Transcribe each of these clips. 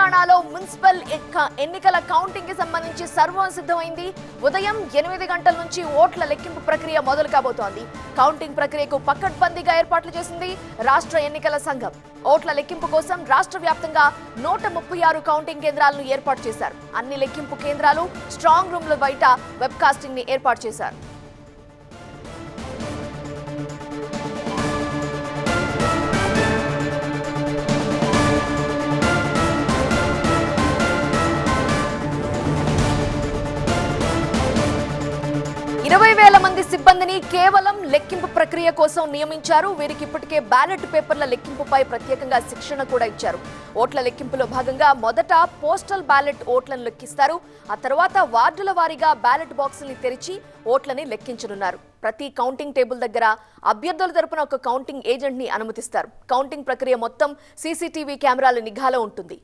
తెలంగాణలో మున్సిపల్ ఎన్నికల కౌంటింగ్ కి సంబంధించి సర్వం సిద్ధమైంది. ఉదయం 8 గంటల నుంచి ఓట్ల లెక్కింపు ప్రక్రియ మొదలు కాబోతోంది. కౌంటింగ్ ప్రక్రియకు పకడ్బందీగా ఏర్పాట్లు చేసింది రాష్ట్ర ఎన్నికల సంఘం. ఓట్ల లెక్కింపు కోసం రాష్ట్ర వ్యాప్తంగా 136 కౌంటింగ్ కేంద్రాలను ఏర్పాటు చేశారు. అన్ని లెక్కింపు కేంద్రాలు స్ట్రాంగ్ రూమ్ల బయట వెబ్ కాస్టింగ్ ని ఏర్పాటు చేశారు. మంది సిబ్బందిని కేవలం లెక్కింపు ప్రక్రియ కోసం నియమించారు. వీరికి ఇప్పటికే బ్యాలెట్ పేపర్ల లెక్కింపుపై ప్రత్యేకంగా శిక్షణ కూడా ఇచ్చారు. ఓట్ల లెక్కింపులో భాగంగా మొదట పోస్టల్ బ్యాలెట్ ఓట్లను లెక్కిస్తారు. ఆ తర్వాత వార్డుల వారీగా బ్యాలెట్ బాక్సుల్ని తెరిచి ఓట్లని లెక్కించనున్నారు. ప్రతి కౌంటింగ్ టేబుల్ దగ్గర అభ్యర్థుల తరపున ఒక కౌంటింగ్ ఏజెంట్ ని అనుమతిస్తారు. కౌంటింగ్ ప్రక్రియ మొత్తం సీసీటీవీ కెమెరాల నిఘాలో ఉంటుంది.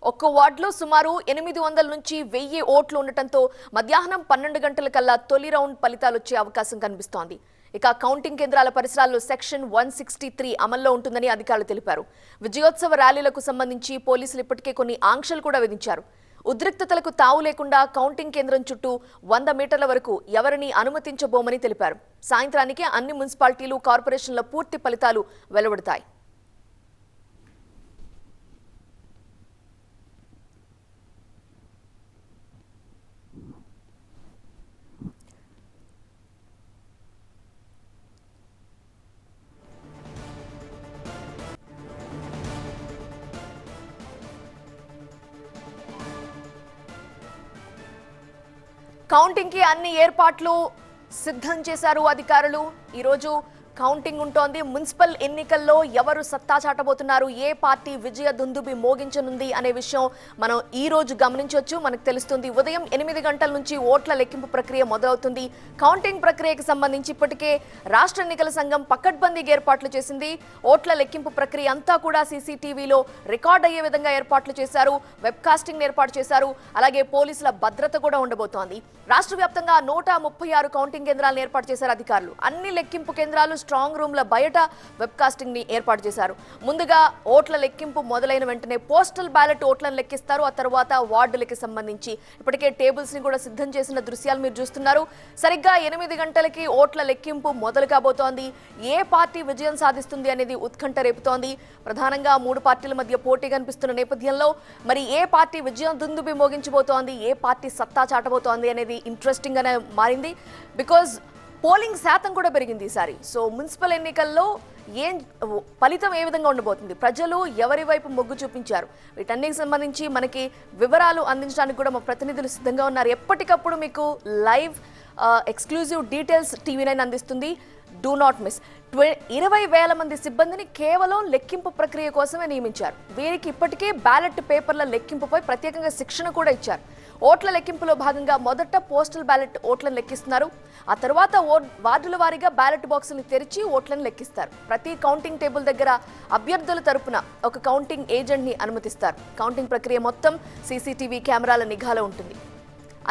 ఒక్క వార్డులో సుమారు 800 నుంచి 1000 ఓట్లు ఉండటంతో మధ్యాహ్నం 12 గంటల కల్లా తొలి రౌండ్ ఫలితాలు వచ్చే అవకాశం కనిపిస్తోంది. ఇక కౌంటింగ్ కేంద్రాల పరిసరాల్లో సెక్షన్ 163 అమల్లో ఉంటుందని అధికారులు తెలిపారు. విజయోత్సవ ర్యాలీలకు సంబంధించి పోలీసులు ఇప్పటికే కొన్ని ఆంక్షలు కూడా విధించారు. ఉద్రిక్తతలకు తావు లేకుండా కౌంటింగ్ కేంద్రం చుట్టూ 100 మీటర్ల వరకు ఎవరిని అనుమతించబోమని తెలిపారు. సాయంత్రానికి అన్ని మున్సిపాలిటీలు, కార్పొరేషన్ల పూర్తి ఫలితాలు వెలువడతాయి. కౌంటింగ్ కి అన్ని ఏర్పాట్లు సిద్ధం చేశారు అధికారులు. ఈరోజు కౌంటింగ్ ఉంటోంది. మున్సిపల్ ఎన్నికల్లో ఎవరు సత్తా చాటబోతున్నారు, ఏ పార్టీ విజయ దుందుబి మోగించనుంది అనే విషయం మనం ఈ రోజు గమనించవచ్చు. మనకు తెలుస్తుంది ఉదయం 8 గంటల నుంచి ఓట్ల లెక్కింపు ప్రక్రియ మొదలవుతుంది. కౌంటింగ్ ప్రక్రియకు సంబంధించి ఇప్పటికే రాష్ట్ర ఎన్నికల సంఘం పకడ్బందీగా ఏర్పాట్లు చేసింది. ఓట్ల లెక్కింపు ప్రక్రియ అంతా కూడా సీసీటీవీలో రికార్డ్ అయ్యే విధంగా ఏర్పాట్లు చేశారు. వెబ్ కాస్టింగ్ ఏర్పాటు చేశారు. అలాగే పోలీసుల భద్రత కూడా ఉండబోతోంది. రాష్ట్ర వ్యాప్తంగా 136 కౌంటింగ్ కేంద్రాలను ఏర్పాటు చేశారు అధికారులు. అన్ని లెక్కింపు కేంద్రాలు స్ట్రాంగ్ రూమ్ల బయట వెబ్ కాస్టింగ్ ని ఏర్పాటు చేశారు. ముందుగా ఓట్ల లెక్కింపు మొదలైన వెంటనే పోస్టల్ బ్యాలెట్ ఓట్లను లెక్కిస్తారు. ఆ తర్వాత వార్డులకి సంబంధించి ఇప్పటికే టేబుల్స్ ని కూడా సిద్ధం చేసిన దృశ్యాలు మీరు చూస్తున్నారు. సరిగ్గా 8 గంటలకి ఓట్ల లెక్కింపు మొదలు కాబోతోంది. ఏ పార్టీ విజయం సాధిస్తుంది అనేది ఉత్కంఠ రేపుతోంది. ప్రధానంగా 3 పార్టీల మధ్య పోటీ కనిపిస్తున్న నేపథ్యంలో మరి ఏ పార్టీ విజయం దుందుబి మోగించబోతోంది, ఏ పార్టీ సత్తా చాటబోతోంది అనేది ఇంట్రెస్టింగ్ గానే మారింది. బికాజ్ పోలింగ్ శాతం కూడా పెరిగింది ఈసారి. సో మున్సిపల్ ఎన్నికల్లో ఫలితం ఏ విధంగా ఉండబోతుంది, ప్రజలు ఎవరి వైపు మొగ్గు చూపించారు, వీటన్నిటికి సంబంధించి మనకి వివరాలు అందించడానికి కూడా మా ప్రతినిధులు సిద్ధంగా ఉన్నారు. ఎప్పటికప్పుడు మీకు లైవ్ ఎక్స్క్లూజివ్ డీటెయిల్స్ టీవీ9 అందిస్తుంది. Do not miss. 20,000 మంది సిబ్బందిని కేవలం లెక్కింపు ప్రక్రియ కోసమే నియమించారు. వీరికి ఇప్పటికే బ్యాలెట్ పేపర్ల లెక్కింపుపై ప్రత్యేకంగా శిక్షణ కూడా ఇచ్చారు. ఓట్ల లెక్కింపులో భాగంగా మొదట పోస్టల్ బ్యాలెట్ ఓట్లను లెక్కిస్తున్నారు. ఆ తర్వాత వార్డుల వారీగా బ్యాలెట్ బాక్సులను తెరిచి ఓట్లను లెక్కిస్తారు. ప్రతి కౌంటింగ్ టేబుల్ దగ్గర అభ్యర్థుల తరపున ఒక కౌంటింగ్ ఏజెంట్ ని అనుమతిస్తారు. కౌంటింగ్ ప్రక్రియ మొత్తం సీసీటీవీ కెమెరాల నిఘాలో ఉంటుంది.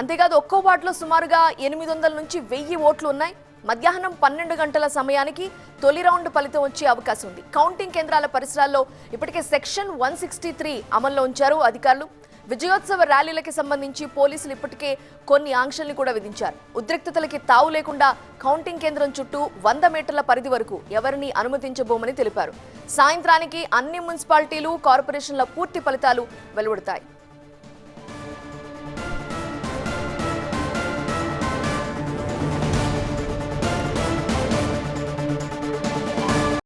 అంతేకాదు ఒక్కో వార్డులో సుమారుగా 800 నుంచి 1000 ఓట్లు ఉన్నాయి. మధ్యాహ్నం 12 గంటల సమయానికి తొలి రౌండ్ ఫలితం వచ్చే అవకాశం ఉంది. కౌంటింగ్ కేంద్రాల పరిసరాల్లో ఇప్పటికే సెక్షన్ 163 అమల్లో ఉంచారు అధికారులు. విజయోత్సవ ర్యాలీలకి సంబంధించి పోలీసులు ఇప్పటికే కొన్ని ఆంక్షల్ని కూడా విధించారు. ఉద్రిక్తతలకి తావు లేకుండా కౌంటింగ్ కేంద్రం చుట్టూ 100 మీటర్ల పరిధి వరకు ఎవరిని అనుమతించబోమని తెలిపారు. సాయంత్రానికి అన్ని మున్సిపాలిటీలు, కార్పొరేషన్ల పూర్తి ఫలితాలు వెలువడతాయి.